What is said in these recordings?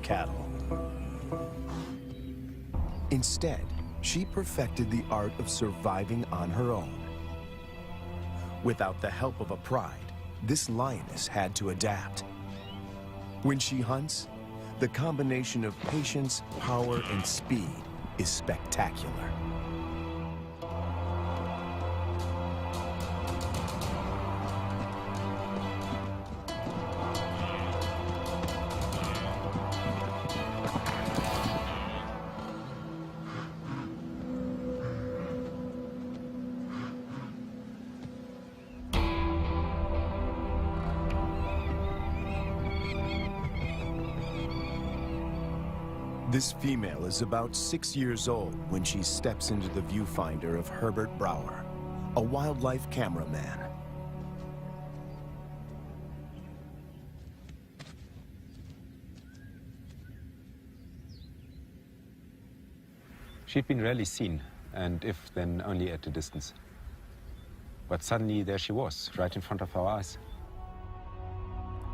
cattle. Instead, she perfected the art of surviving on her own. Without the help of a pride, this lioness had to adapt. When she hunts, the combination of patience, power, and speed is spectacular. This female is about 6 years old when she steps into the viewfinder of Herbert Brouwer, a wildlife cameraman. She'd been rarely seen, and if then only at a distance. But suddenly there she was, right in front of our eyes.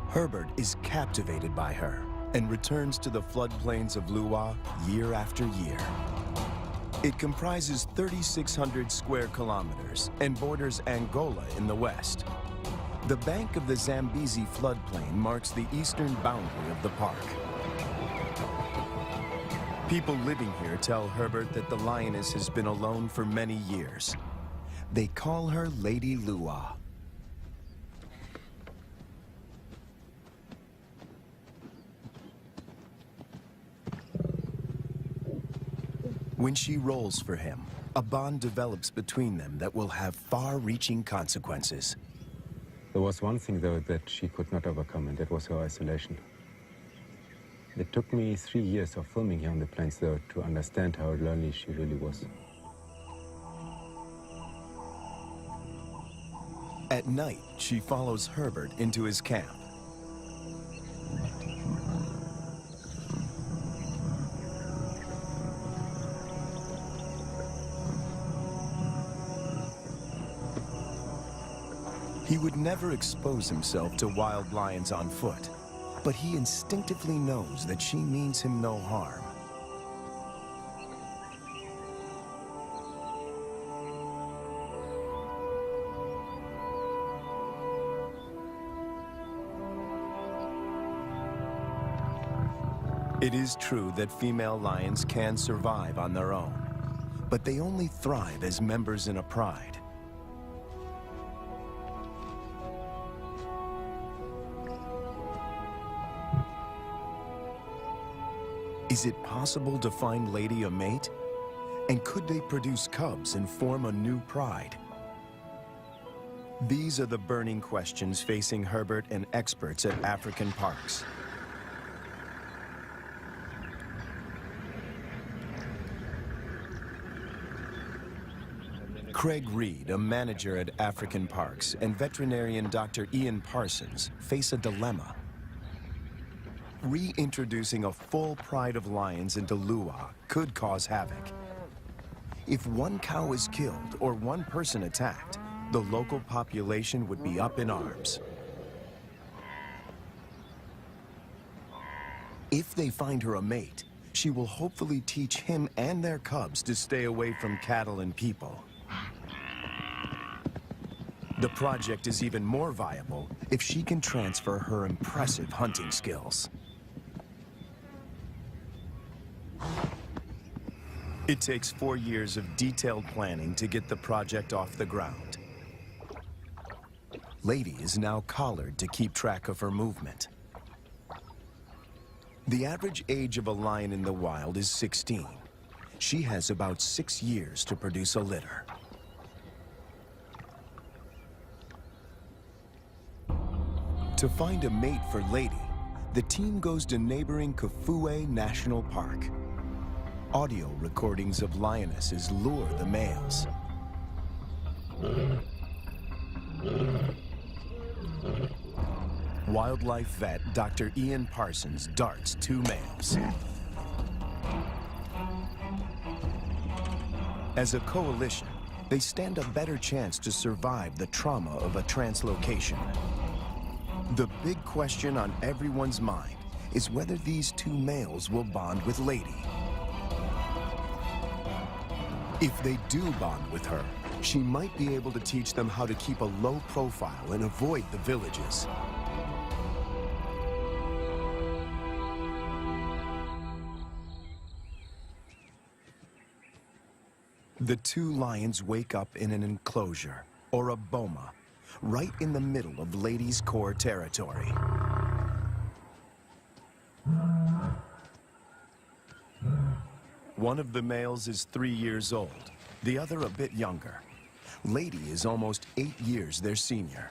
Herbert is captivated by her and returns to the floodplains of LUIWA year after year. It comprises 3,600 square kilometers and borders Angola in the west. The bank of the Zambezi floodplain marks the eastern boundary of the park. People living here tell Herbert that the lioness has been alone for many years. They call her Lady LUIWA. When she rolls for him, a bond develops between them that will have far-reaching consequences. There was one thing, though, that she could not overcome, and that was her isolation. It took me 3 years of filming here on the plains, though, to understand how lonely she really was. At night, she follows Herbert into his camp. He would never expose himself to wild lions on foot, but he instinctively knows that she means him no harm. It is true that female lions can survive on their own, but they only thrive as members in a pride. Is it possible to find Lady a mate? And could they produce cubs and form a new pride? These are the burning questions facing Herbert and experts at African parks. Craig Reed, a manager at African Parks, and veterinarian Dr. Ian Parsons face a dilemma. Reintroducing a full pride of lions into LUIWA could cause havoc. If one cow is killed or one person attacked, the local population would be up in arms. If they find her a mate, she will hopefully teach him and their cubs to stay away from cattle and people. The project is even more viable if she can transfer her impressive hunting skills. It takes 4 years of detailed planning to get the project off the ground. Lady is now collared to keep track of her movement. The average age of a lion in the wild is 16. She has about 6 years to produce a litter. To find a mate for Lady, the team goes to neighboring Kafue National Park. Audio recordings of lionesses lure the males. Wildlife vet Dr. Ian Parsons darts 2 males. As a coalition, they stand a better chance to survive the trauma of a translocation. The big question on everyone's mind is whether these two males will bond with Lady. If they do bond with her, she might be able to teach them how to keep a low profile and avoid the villages. The two lions wake up in an enclosure, or a boma, right in the middle of Lady's core territory. One of the males is 3 years old, the other a bit younger. Lady is almost 8 years their senior.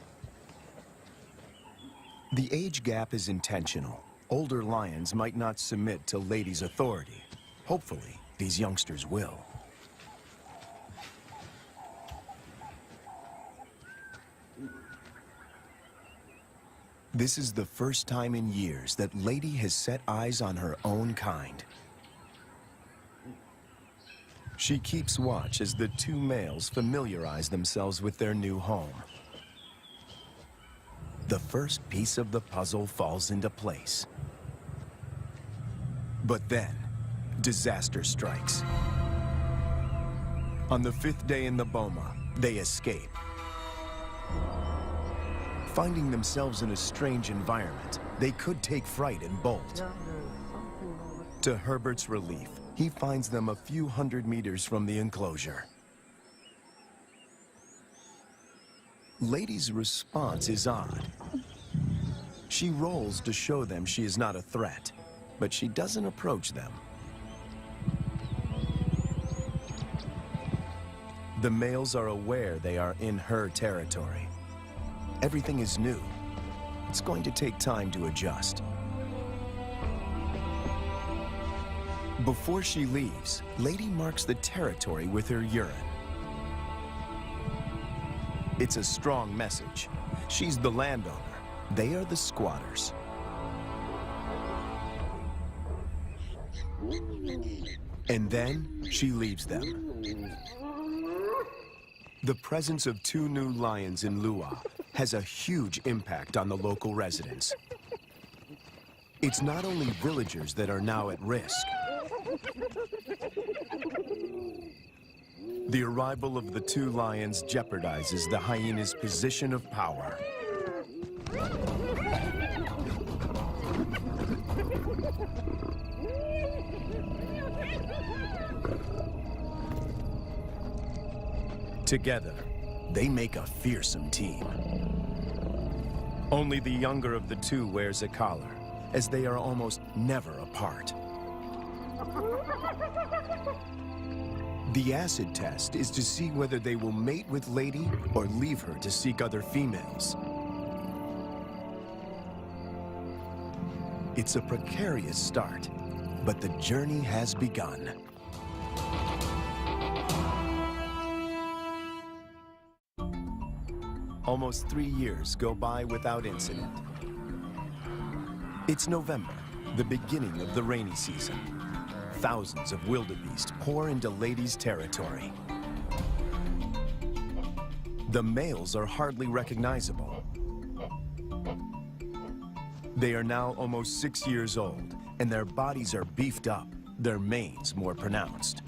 The age gap is intentional. Older lions might not submit to Lady's authority. Hopefully, these youngsters will. This is the first time in years that Lady has set eyes on her own kind. She keeps watch as the two males familiarize themselves with their new home. The first piece of the puzzle falls into place. But then, disaster strikes. On the 5th day in the boma, they escape. Finding themselves in a strange environment, they could take fright and bolt. To Herbert's relief, he finds them a few hundred meters from the enclosure. Lady's response is odd. She rolls to show them she is not a threat, but she doesn't approach them. The males are aware they are in her territory. Everything is new. It's going to take time to adjust. Before she leaves, Lady marks the territory with her urine. It's a strong message. She's the landowner. They are the squatters. And then she leaves them. The presence of 2 new lions in LUIWA has a huge impact on the local residents. It's not only villagers that are now at risk. The arrival of the 2 lions jeopardizes the hyena's position of power. Together, they make a fearsome team. Only the younger of the 2 wears a collar, as they are almost never apart. The acid test is to see whether they will mate with Lady or leave her to seek other females. It's a precarious start, but the journey has begun. Almost 3 years go by without incident. It's November, the beginning of the rainy season. Thousands of wildebeest pour into Lady's territory. The males are hardly recognizable. They are now almost 6 years old, and their bodies are beefed up, their manes more pronounced.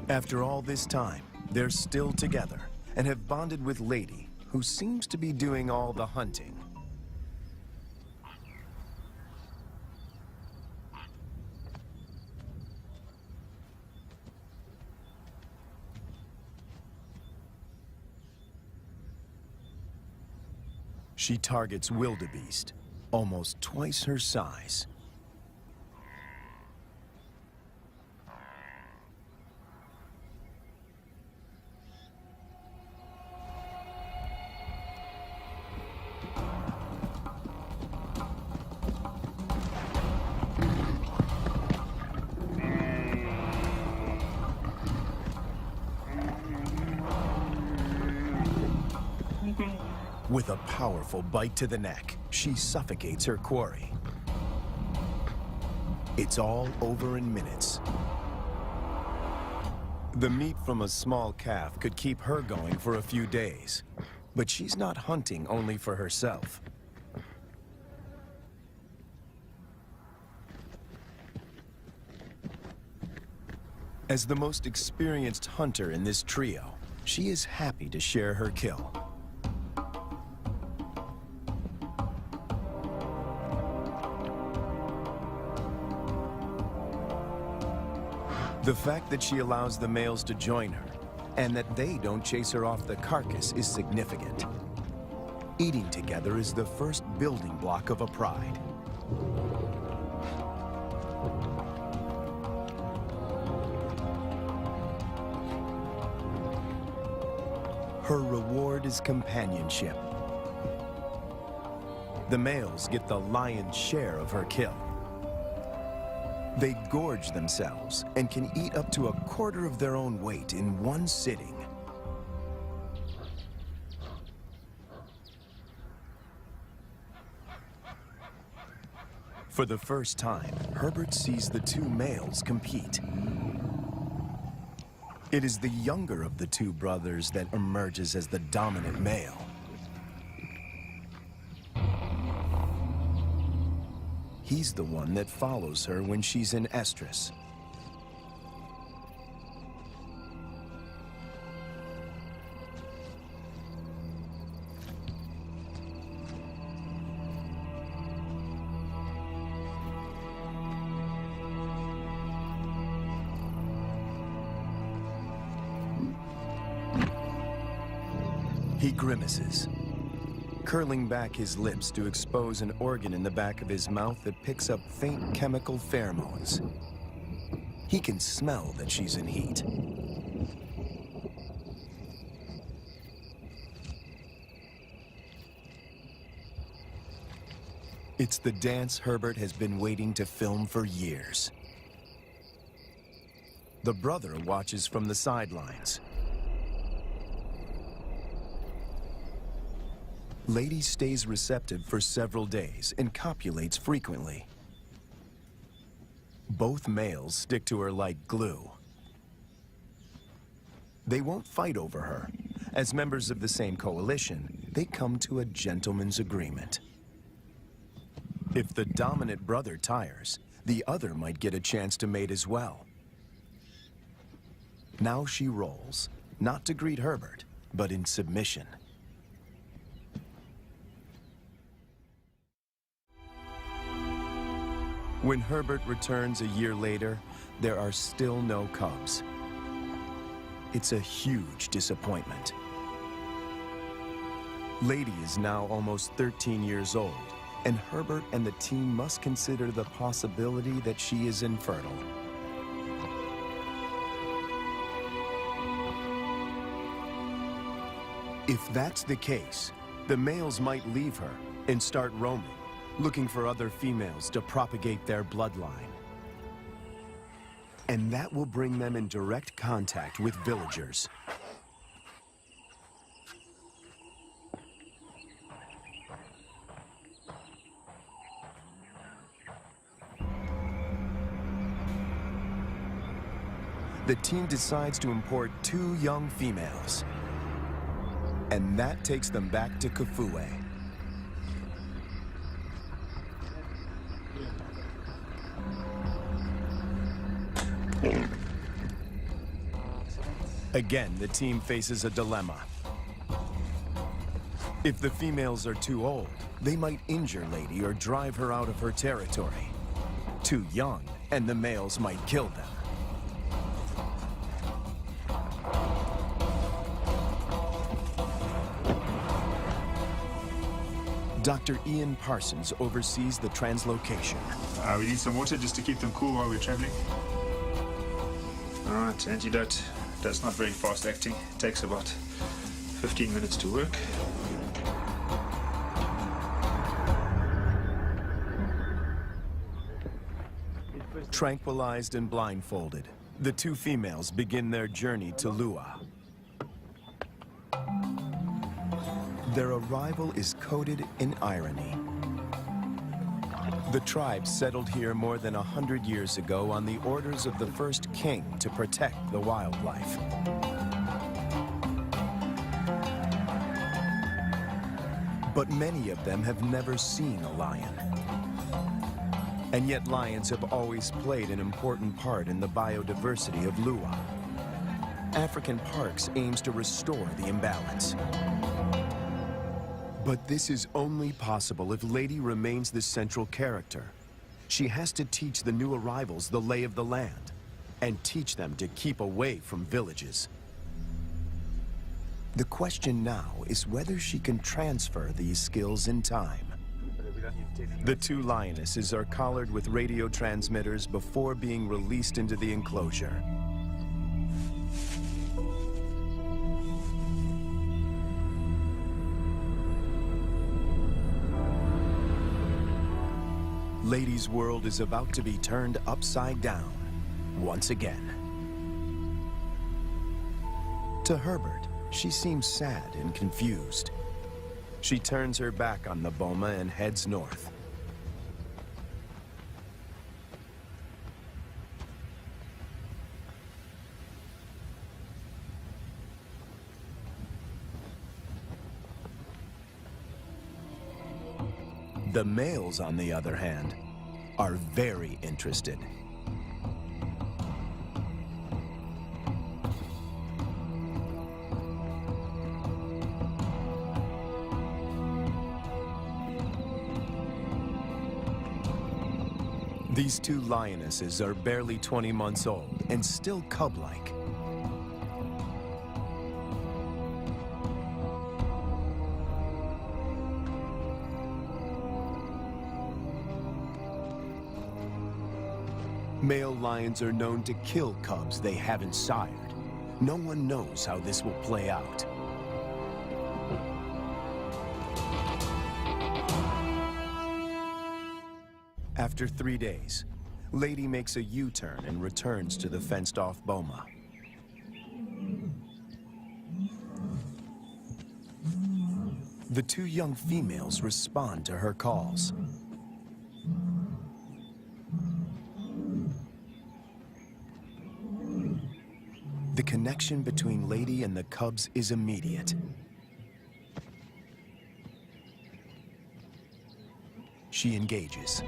After all this time, they're still together and have bonded with Lady, who seems to be doing all the hunting. She targets wildebeest, almost twice her size. With a powerful bite to the neck, she suffocates her quarry. It's all over in minutes. The meat from a small calf could keep her going for a few days, but she's not hunting only for herself. As the most experienced hunter in this trio, she is happy to share her kill. The fact that she allows the males to join her, and that they don't chase her off the carcass, is significant. Eating together is the first building block of a pride. Her reward is companionship. The males get the lion's share of her kill. They gorge themselves and can eat up to a quarter of their own weight in one sitting. For the first time, Herbert sees the two males compete. It is the younger of the two brothers that emerges as the dominant male. He's the one that follows her when she's in estrus. He grimaces, curling back his lips to expose an organ in the back of his mouth that picks up faint chemical pheromones. He can smell that she's in heat. It's the dance Herbert has been waiting to film for years. The brother watches from the sidelines. Lady stays receptive for several days and copulates frequently. Both males stick to her like glue. They won't fight over her. As members of the same coalition, they come to a gentleman's agreement. If the dominant brother tires, the other might get a chance to mate as well. Now she rolls, not to greet Herbert, but in submission. When Herbert returns a year later, there are still no cubs. It's a huge disappointment. Lady is now almost 13 years old, and Herbert and the team must consider the possibility that she is infertile. If that's the case, the males might leave her and start roaming, looking for other females to propagate their bloodline. And that will bring them in direct contact with villagers. The team decides to import 2 young females. And that takes them back to Kafue. Again, the team faces a dilemma. If the females are too old, they might injure Lady or drive her out of her territory. Too young, and the males might kill them. Dr. Ian Parsons oversees the translocation. We need some water just to keep them cool while we're traveling. All right, antidote. That's not very fast acting. It takes about 15 minutes to work. Tranquilized and blindfolded, the 2 females begin their journey to LUIWA. Their arrival is coated in irony. The tribe settled here more than 100 years ago on the orders of the first king to protect the wildlife. But many of them have never seen a lion. And yet lions have always played an important part in the biodiversity of LUIWA. African Parks aims to restore the imbalance. But this is only possible if Lady remains the central character. She has to teach the new arrivals the lay of the land and teach them to keep away from villages. The question now is whether she can transfer these skills in time. The two lionesses are collared with radio transmitters before being released into the enclosure. Lady's world is about to be turned upside down once again. To Herbert, she seems sad and confused. She turns her back on the boma and heads north. The males, on the other hand, are very interested. These two lionesses are barely 20 months old and still cub-like. Male lions are known to kill cubs they haven't sired. No one knows how this will play out. After 3 days, Lady makes a U-turn and returns to the fenced-off boma. The two young females respond to her calls. The connection between Lady and the cubs is immediate. She engages.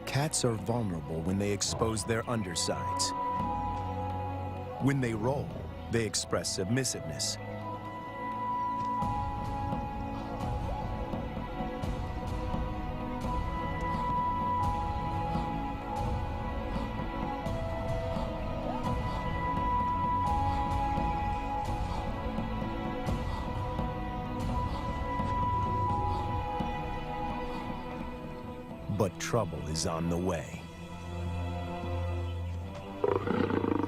Cats are vulnerable when they expose their undersides. When they roll, they express submissiveness. But trouble is on the way.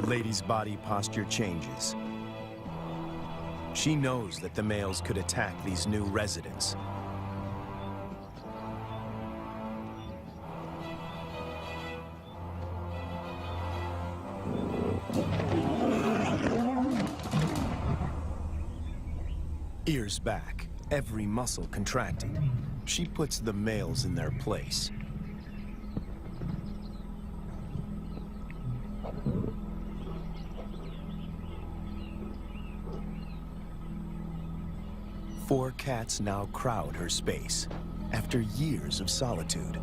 Lady's body posture changes. She knows that the males could attack these new residents. Ears back, every muscle contracted. She puts the males in their place. Four cats now crowd her space, after years of solitude.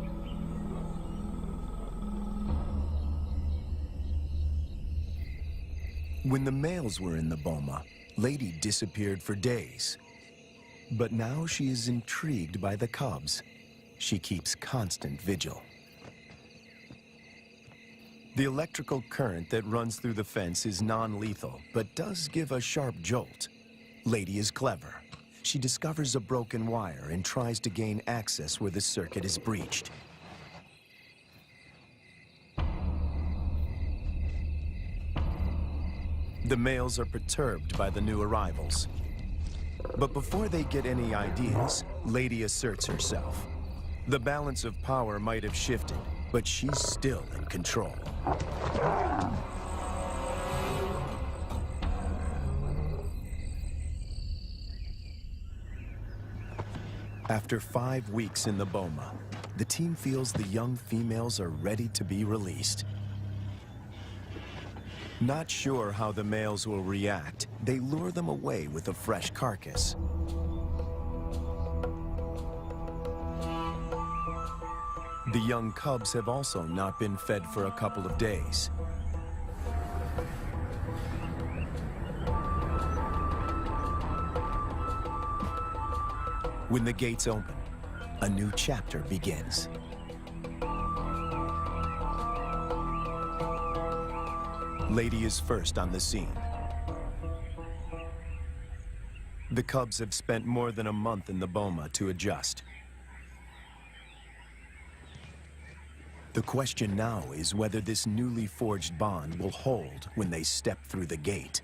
When the males were in the boma, Lady disappeared for days. But now she is intrigued by the cubs. She keeps constant vigil. The electrical current that runs through the fence is non-lethal, but does give a sharp jolt. Lady is clever. She discovers a broken wire and tries to gain access where the circuit is breached. The males are perturbed by the new arrivals. But before they get any ideas, Lady asserts herself. The balance of power might have shifted, but she's still in control. After 5 weeks in the boma, the team feels the young females are ready to be released. Not sure how the males will react, they lure them away with a fresh carcass. The young cubs have also not been fed for a couple of days. When the gates open, a new chapter begins. Lady is first on the scene. The cubs have spent more than a month in the boma to adjust. The question now is whether this newly forged bond will hold when they step through the gate.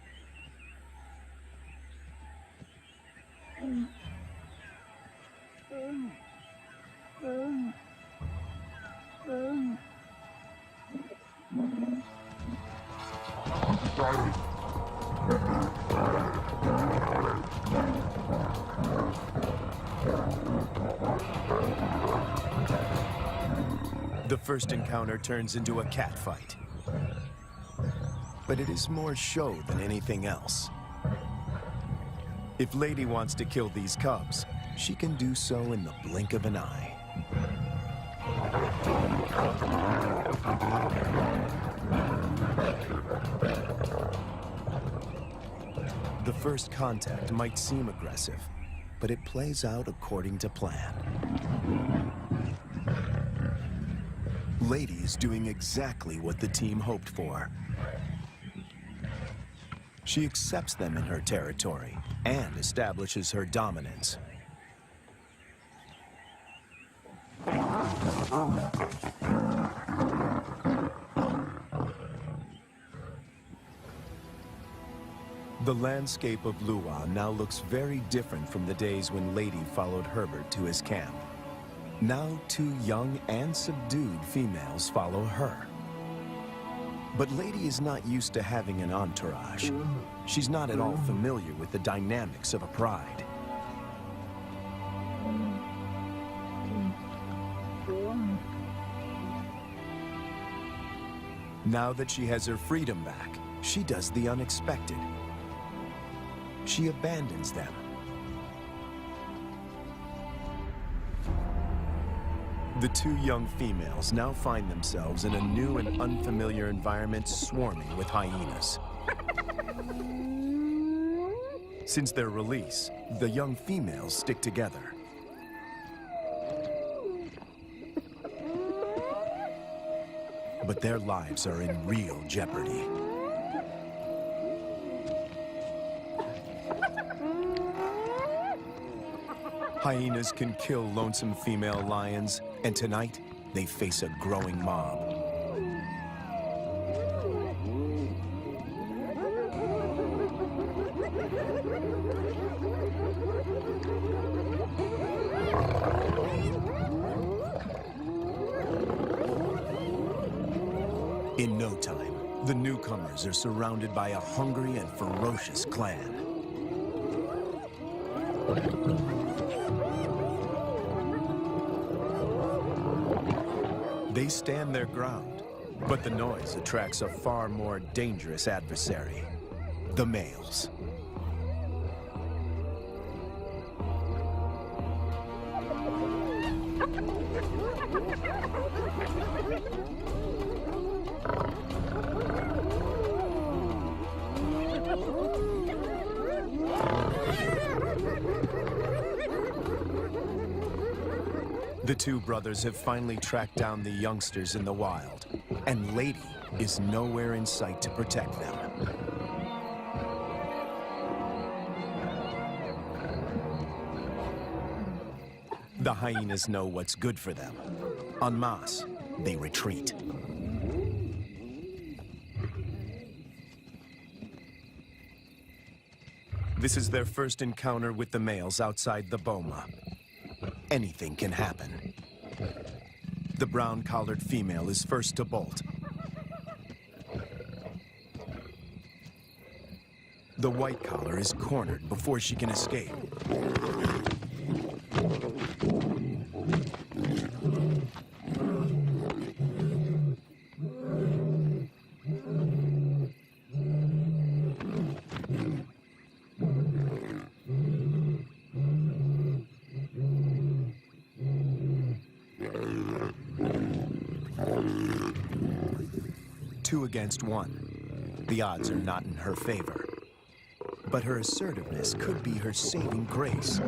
The first encounter turns into a catfight. But it is more show than anything else. If Lady wants to kill these cubs, she can do so in the blink of an eye. The first contact might seem aggressive, but it plays out according to plan. Lady is doing exactly what the team hoped for. She accepts them in her territory and establishes her dominance. The landscape of LUIWA now looks very different from the days when Lady followed Herbert to his camp. Now 2 young and subdued females follow her. But Lady is not used to having an entourage. She's not at all familiar with the dynamics of a pride. Now that she has her freedom back, she does the unexpected. She abandons them. The 2 young females now find themselves in a new and unfamiliar environment swarming with hyenas. Since their release, the young females stick together. But their lives are in real jeopardy. Hyenas can kill lonesome female lions, and tonight, they face a growing mob. In no time, the newcomers are surrounded by a hungry and ferocious clan. They stand their ground, but the noise attracts a far more dangerous adversary, the males. The 2 brothers have finally tracked down the youngsters in the wild, and Lady is nowhere in sight to protect them. The hyenas know what's good for them. En masse, they retreat. This is their first encounter with the males outside the boma. Anything can happen. The brown-collared female is first to bolt. The white collar is cornered before she can escape. 2 against 1. The odds are not in her favor. But her assertiveness could be her saving grace.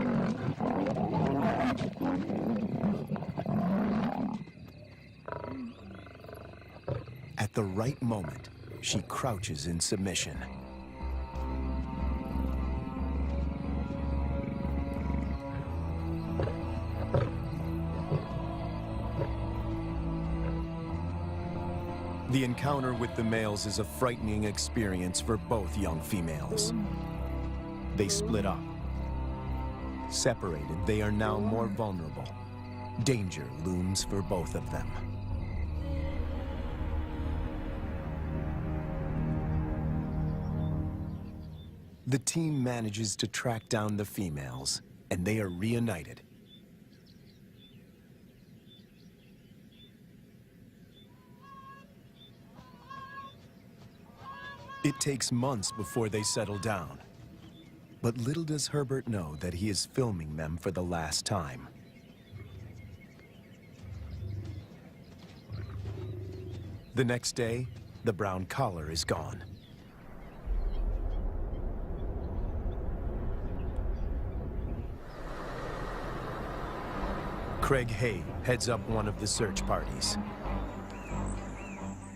At the right moment, she crouches in submission. The encounter with the males is a frightening experience for both young females. They split up. Separated, they are now more vulnerable. Danger looms for both of them. The team manages to track down the females, and they are reunited. It takes months before they settle down. But little does Herbert know that he is filming them for the last time. The next day, the brown collar is gone. Craig Hay heads up one of the search parties.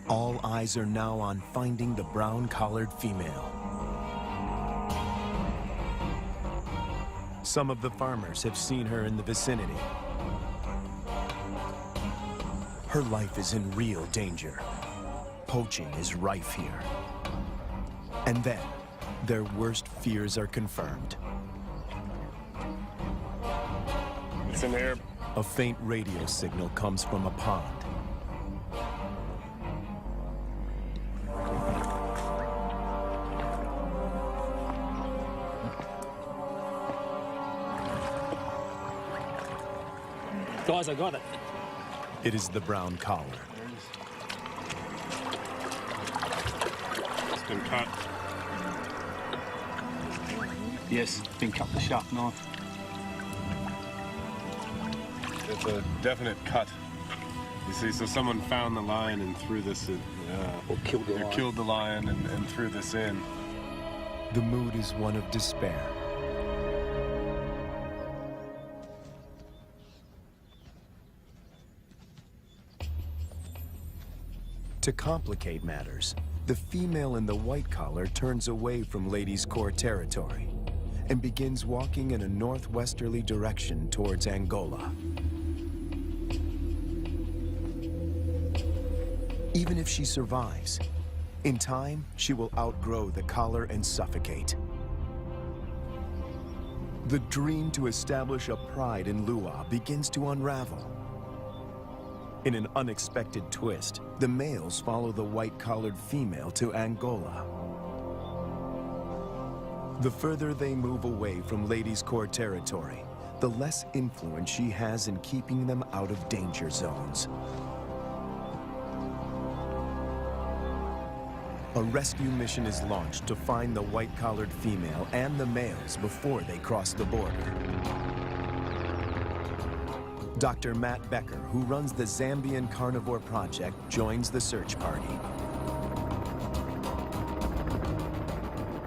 All eyes are now on finding the brown-collared female. Some of the farmers have seen her in the vicinity. Her life is in real danger. Poaching is rife here. And then, their worst fears are confirmed. It's in there. A faint radio signal comes from a pond. Guys, I got it. It is the brown collar. It's been cut. Yes, been cut with a sharp knife. It's a definite cut. You see, so someone found the lion and threw this in. Or killed the lion. Killed the lion and threw this in. The mood is one of despair. To complicate matters, the female in the white collar turns away from Ladies' Corps territory and begins walking in a northwesterly direction towards Angola. Even if she survives, in time, she will outgrow the collar and suffocate. The dream to establish a pride in LUIWA begins to unravel. In an unexpected twist, the males follow the white-collared female to Angola. The further they move away from Ladies' Corps territory, the less influence she has in keeping them out of danger zones. A rescue mission is launched to find the white-collared female and the males before they cross the border. Dr. Matt Becker, who runs the Zambian Carnivore Project, joins the search party.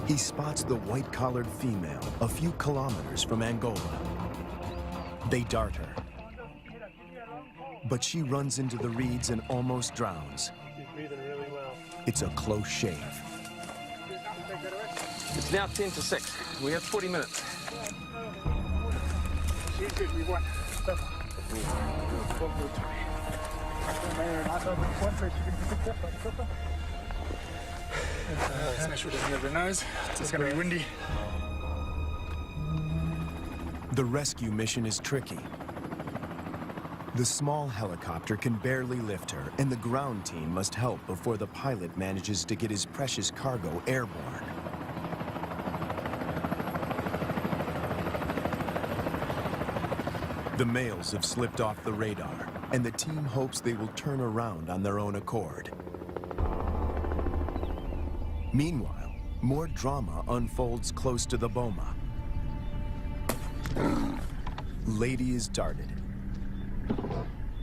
He spots the white-collared female a few kilometers from Angola. They dart her. But she runs into the reeds and almost drowns. She's breathing really well. It's a close shave. It's now 10 to 6. We have 40 minutes. She's good, we won. Let's make sure it doesn't get her nose. It's going to be windy. The rescue mission is tricky. The small helicopter can barely lift her, and the ground team must help before the pilot manages to get his precious cargo airborne. The males have slipped off the radar, and the team hopes they will turn around on their own accord. Meanwhile, more drama unfolds close to the boma. Lady is darted.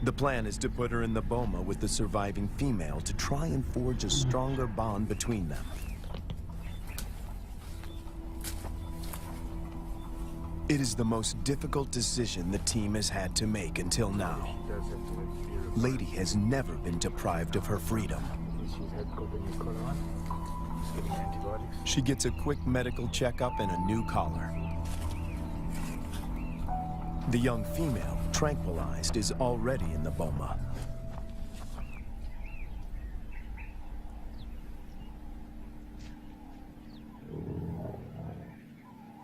The plan is to put her in the boma with the surviving female to try and forge a stronger bond between them. It is the most difficult decision the team has had to make until now. Lady has never been deprived of her freedom. She gets a quick medical checkup and a new collar. The young female, tranquilized, is already in the boma.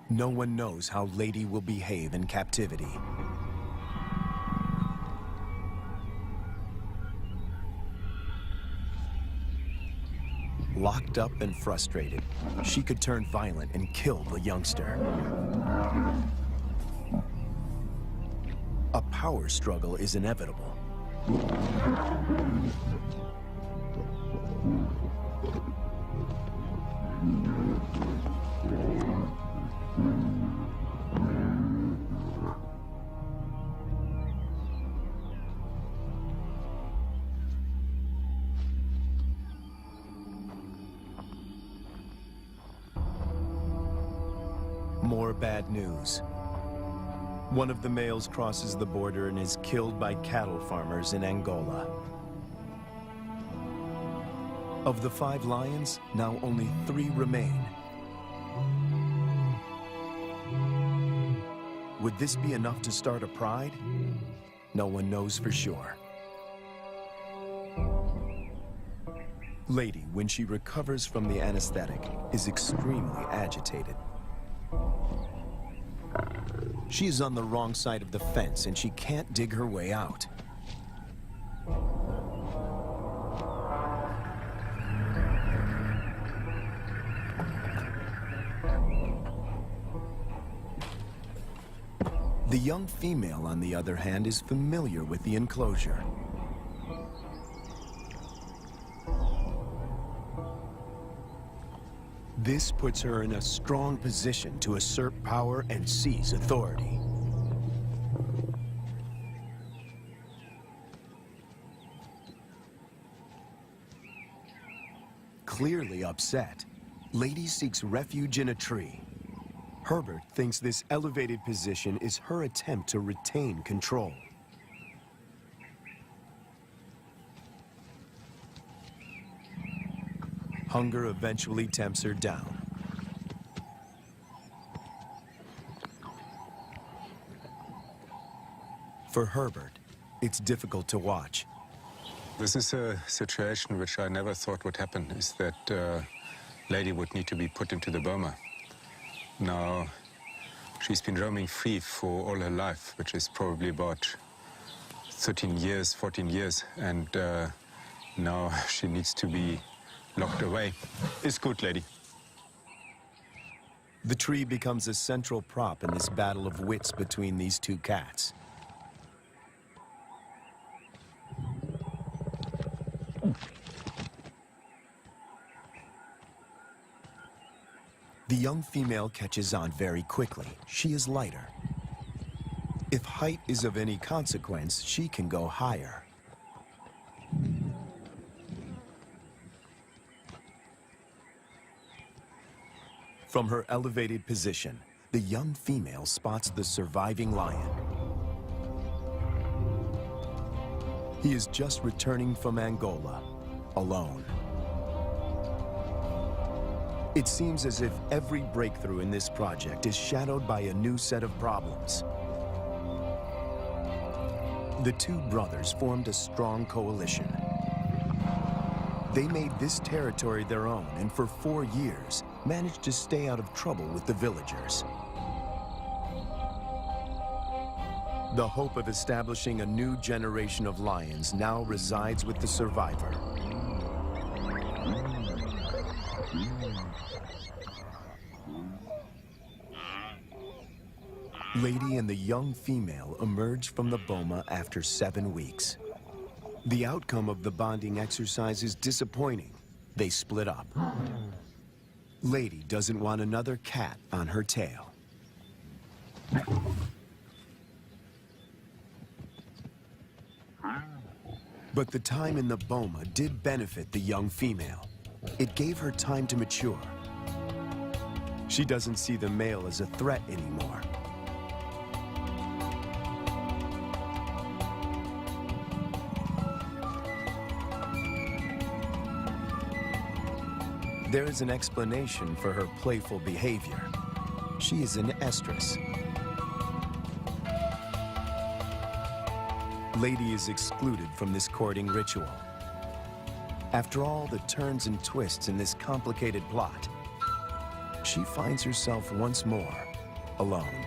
No one knows how Lady will behave in captivity. Locked up and frustrated, she could turn violent and kill the youngster. A power struggle is inevitable. More bad news. One of the males crosses the border and is killed by cattle farmers in Angola. Of the 5 lions, now only 3 remain. Would this be enough to start a pride? No one knows for sure. Lady, when she recovers from the anesthetic, is extremely agitated. She is on the wrong side of the fence and she can't dig her way out. The young female, on the other hand, is familiar with the enclosure. This puts her in a strong position to assert power and seize authority. Clearly upset, Lady seeks refuge in a tree. Herbert thinks this elevated position is her attempt to retain control. Hunger eventually tempts her down. For Herbert, it's difficult to watch. This is a situation which I never thought would happen, is that Lady would need to be put into the boma. Now, she's been roaming free for all her life, which is probably about 13 years, 14 years, and now she needs to be locked away. It's good, Lady. The tree becomes a central prop in this battle of wits between these 2 cats. The young female catches on very quickly. She is lighter. If height is of any consequence, she can go higher. From her elevated position, the young female spots the surviving lion. He is just returning from Angola, alone. It seems as if every breakthrough in this project is shadowed by a new set of problems. The 2 brothers formed a strong coalition. They made this territory their own and for 4 years managed to stay out of trouble with the villagers. The hope of establishing a new generation of lions now resides with the survivor. Lady and the young female emerge from the boma after 7 weeks. The outcome of the bonding exercise is disappointing. They split up. Lady doesn't want another cat on her tail. But the time in the boma did benefit the young female. It gave her time to mature. She doesn't see the male as a threat anymore. There is an explanation for her playful behavior. She is an estrus. Lady is excluded from this courting ritual. After all the turns and twists in this complicated plot, she finds herself once more alone.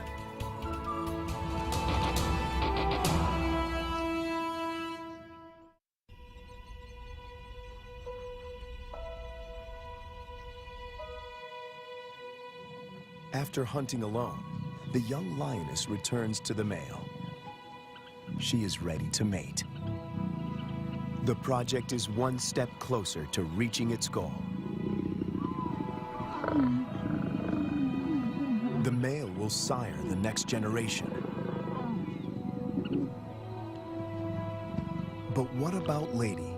After hunting alone, the young lioness returns to the male. She is ready to mate. The project is one step closer to reaching its goal. The male will sire the next generation. But what about Lady?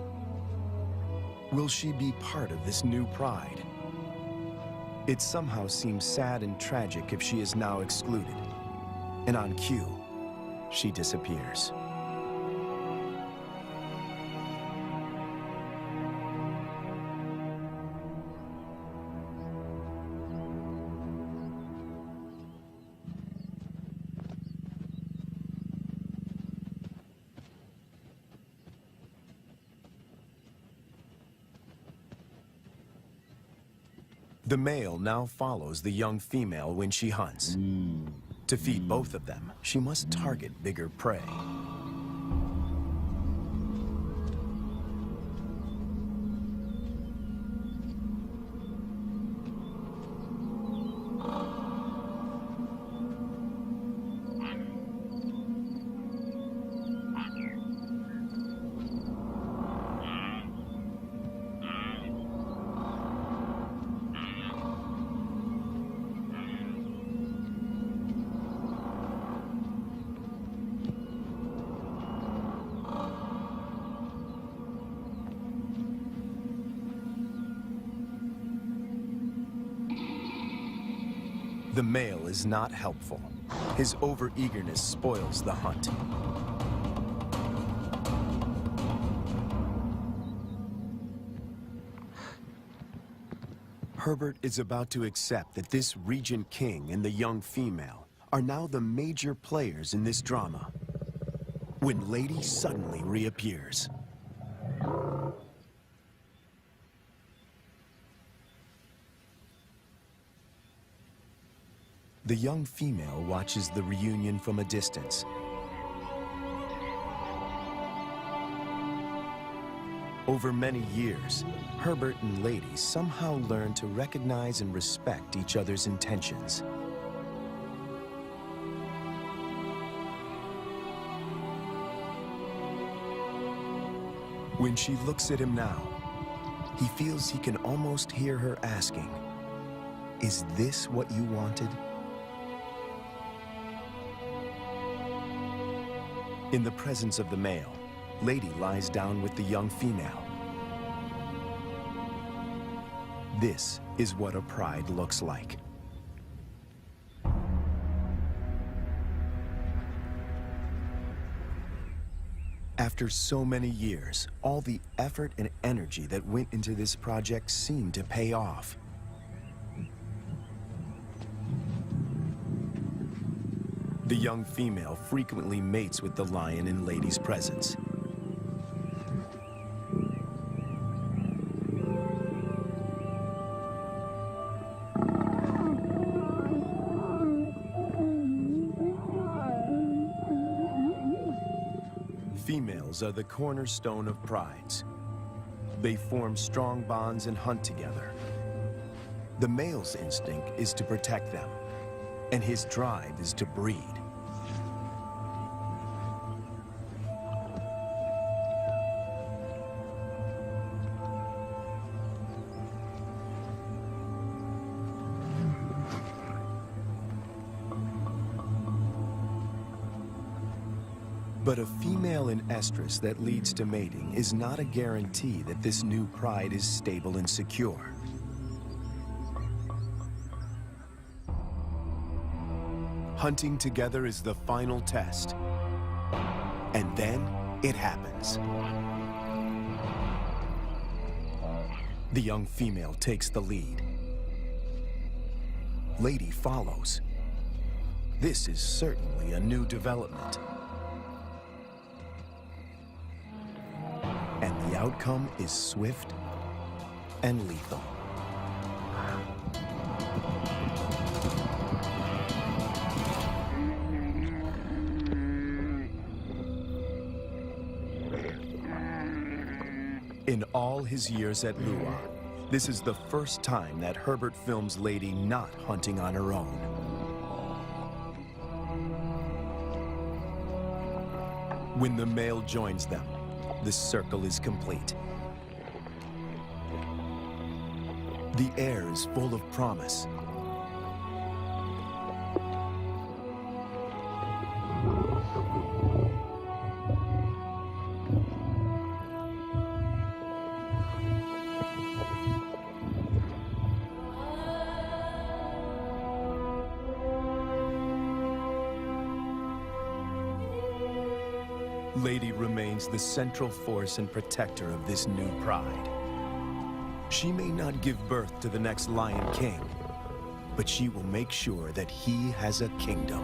Will she be part of this new pride? It somehow seems sad and tragic if she is now excluded. And on cue, she disappears. The male now follows the young female when she hunts. To feed both of them, she must target bigger prey. The male is not helpful. His overeagerness spoils the hunt. Herbert is about to accept that this Regent King and the young female are now the major players in this drama, when Lady suddenly reappears. The young female watches the reunion from a distance. Over many years, Herbert and Lady somehow learn to recognize and respect each other's intentions. When she looks at him now, he feels he can almost hear her asking, "Is this what you wanted?" In the presence of the male, Lady lies down with the young female. This is what a pride looks like. After so many years, all the effort and energy that went into this project seemed to pay off. The young female frequently mates with the lion in Lady's presence. Females are the cornerstone of prides. They form strong bonds and hunt together. The male's instinct is to protect them, and his drive is to breed. But a female in estrus that leads to mating is not a guarantee that this new pride is stable and secure. Hunting together is the final test. And then it happens. The young female takes the lead. Lady follows. This is certainly a new development. And the outcome is swift and lethal. In all his years at LUIWA, this is the first time that Herbert films Lady not hunting on her own. When the male joins them, the circle is complete. The air is full of promise. Lady remains the central force and protector of this new pride. She may not give birth to the next Lion King, but she will make sure that he has a kingdom.